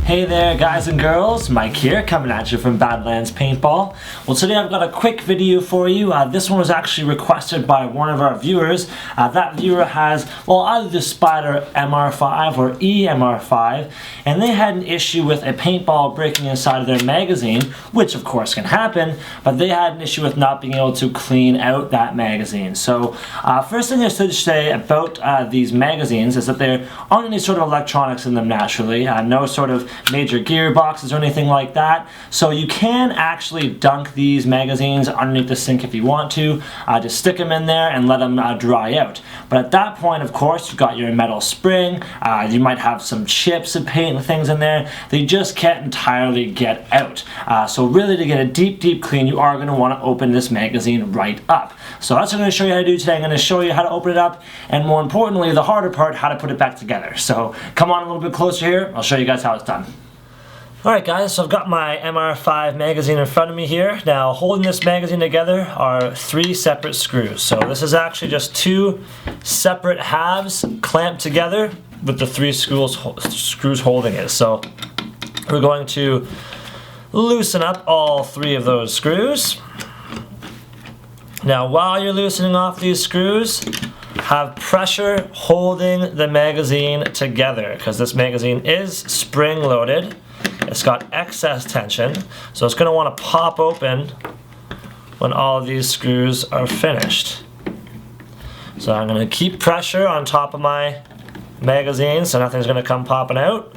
Hey there guys and girls, Mike here coming at you from Badlands Paintball. Well, today I've got a quick video for you. This one was actually requested by one of our viewers. That viewer has, well, either the Spyder MR5 or EMR5, and they had an issue with a paintball breaking inside of their magazine, which of course can happen, but they had an issue with not being able to clean out that magazine. So first thing I should say about these magazines is that there aren't any sort of electronics in them naturally, no sort of major gearboxes or anything like that, so you can actually dunk these magazines underneath the sink if you want to. Just stick them in there and let them dry out. But at that point, of course, you've got your metal spring, you might have some chips and paint and things in there. They just can't entirely get out. So really, to get a deep clean, you are going to want to open this magazine right up. So that's what I'm going to show you how to do today. I'm going to show you how to open it up, and more importantly, the harder part, how to put it back together. So come on a little bit closer here, I'll show you guys how it's done. Alright guys, so I've got my MR5 magazine in front of me here. Now, holding this magazine together are 3 separate screws. So this is actually just 2 separate halves clamped together with the 3 screws holding it. So we're going to loosen up all 3 of those screws. Now, while you're loosening off these screws, have pressure holding the magazine together, because this magazine is spring loaded. It's got excess tension, so it's going to want to pop open when all of these screws are finished. So I'm going to keep pressure on top of my magazine so nothing's going to come popping out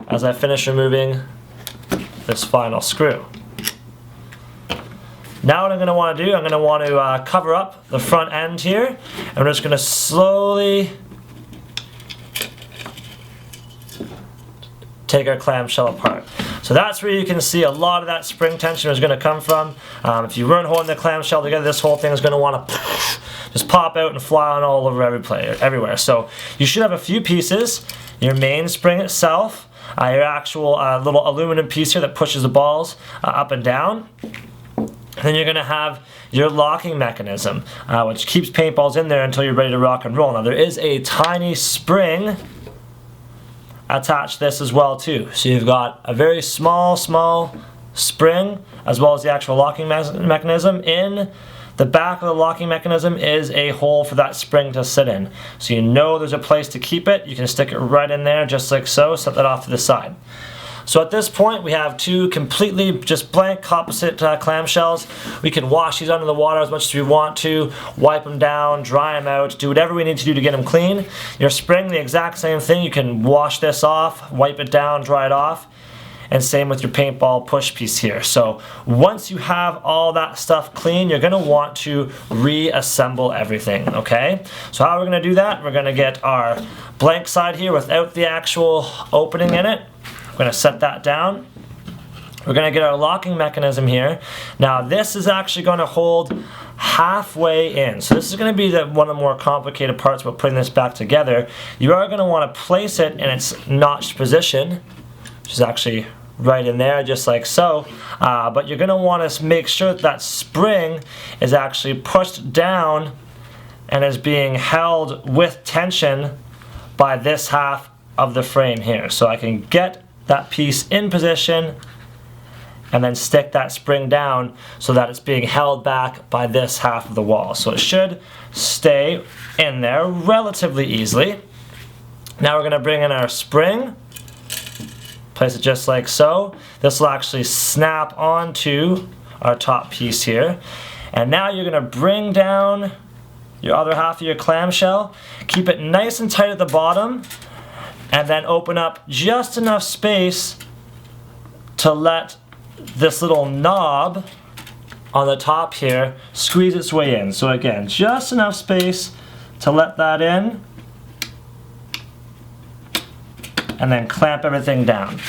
as I finish removing this final screw. Now what I'm going to want to do, I'm going to want to cover up the front end here, and we're just going to slowly take our clamshell apart. So that's where you can see a lot of that spring tension is going to come from. If you weren't holding the clamshell together, this whole thing is going to want to just pop out and fly on all over everywhere. So you should have a few pieces: your main spring itself, your actual little aluminum piece here that pushes the balls up and down. And then you're going to have your locking mechanism, which keeps paintballs in there until you're ready to rock and roll. Now there is a tiny spring attached to this as well too. So you've got a very small spring as well as the actual locking mechanism. In the back of the locking mechanism is a hole for that spring to sit in. So you know there's a place to keep it. You can stick it right in there just like so, set that off to the side. So at this point we have 2 completely just blank composite clamshells. We can wash these under the water as much as we want to, wipe them down, dry them out, do whatever we need to do to get them clean. Your spring, the exact same thing. You can wash this off, wipe it down, dry it off, and same with your paintball push piece here. So once you have all that stuff clean, you're going to want to reassemble everything, okay? So how we're going to do that, we're going to get our blank side here without the actual opening in it. We're going to set that down. We're going to get our locking mechanism here. Now this is actually going to hold halfway in. So this is going to be one of the more complicated parts about putting this back together. You are going to want to place it in its notched position, which is actually right in there just like so. But you're going to want to make sure that that spring is actually pushed down and is being held with tension by this half of the frame here. So I can get that piece in position and then stick that spring down so that it's being held back by this half of the wall. So it should stay in there relatively easily. Now we're going to bring in our spring, place it just like so. This will actually snap onto our top piece here. And now you're going to bring down your other half of your clamshell, keep it nice and tight at the bottom, and then open up just enough space to let this little knob on the top here squeeze its way in. So again, just enough space to let that in, and then clamp everything down.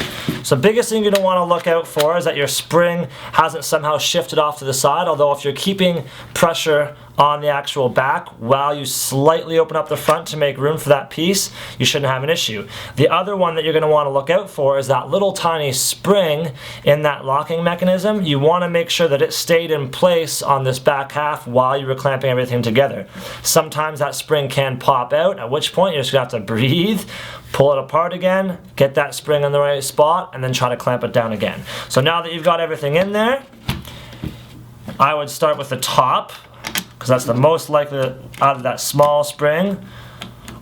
So biggest thing you're going to want to look out for is that your spring hasn't somehow shifted off to the side, although if you're keeping pressure on the actual back while you slightly open up the front to make room for that piece, you shouldn't have an issue. The other one that you're going to want to look out for is that little tiny spring in that locking mechanism. You want to make sure that it stayed in place on this back half while you were clamping everything together. Sometimes that spring can pop out, at which point you're just going to have to breathe, pull it apart again, get that spring in the right spot, and then try to clamp it down again. So now that you've got everything in there, I would start with the top, because that's the most likely out of that small spring,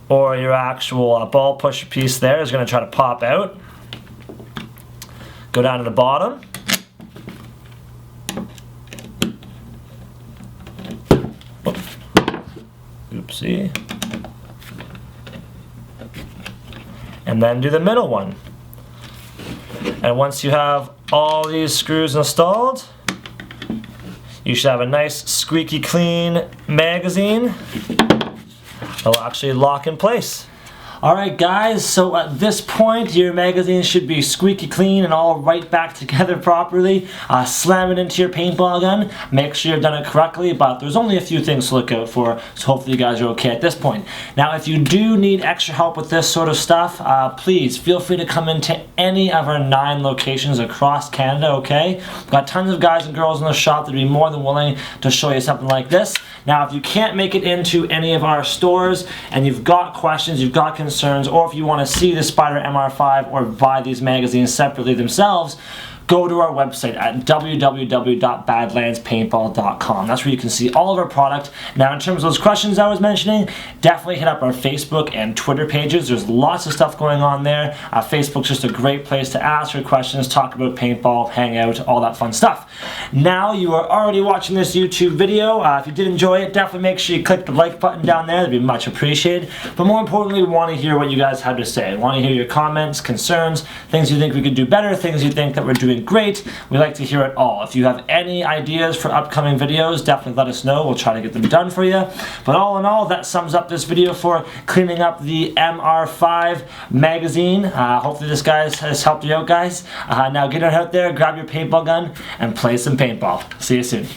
or your actual ball pusher piece there is going to try to pop out. Go down to the bottom. Oopsie. And then do the middle one. And once you have all these screws installed, you should have a nice squeaky clean magazine. It'll actually lock in place. Alright guys, so at this point your magazine should be squeaky clean and all right back together properly. Slam it into your paintball gun. Make sure you've done it correctly, but there's only a few things to look out for, so hopefully you guys are okay at this point. Now if you do need extra help with this sort of stuff, please feel free to come into any of our 9 locations across Canada, okay? We've got tons of guys and girls in the shop that would be more than willing to show you something like this. Now if you can't make it into any of our stores and you've got questions, you've got concerns, or if you want to see the Spyder MR5 or buy these magazines separately themselves, go to our website at www.badlandspaintball.com. That's where you can see all of our product. Now in terms of those questions I was mentioning, definitely hit up our Facebook and Twitter pages. There's lots of stuff going on there. Facebook's just a great place to ask your questions, talk about paintball, hang out, all that fun stuff. Now you are already watching this YouTube video. If you did enjoy it, definitely make sure you click the like button down there. That'd be much appreciated. But more importantly, we want to hear what you guys have to say. We want to hear your comments, concerns, things you think we could do better, things you think that we're doing great. We like to hear it all. If you have any ideas for upcoming videos, definitely let us know. We'll try to get them done for you. But all in all, that sums up this video for cleaning up the MR5 magazine. Hopefully this has helped you out, guys. Now get out there, grab your paintball gun, and play some paintball. See you soon.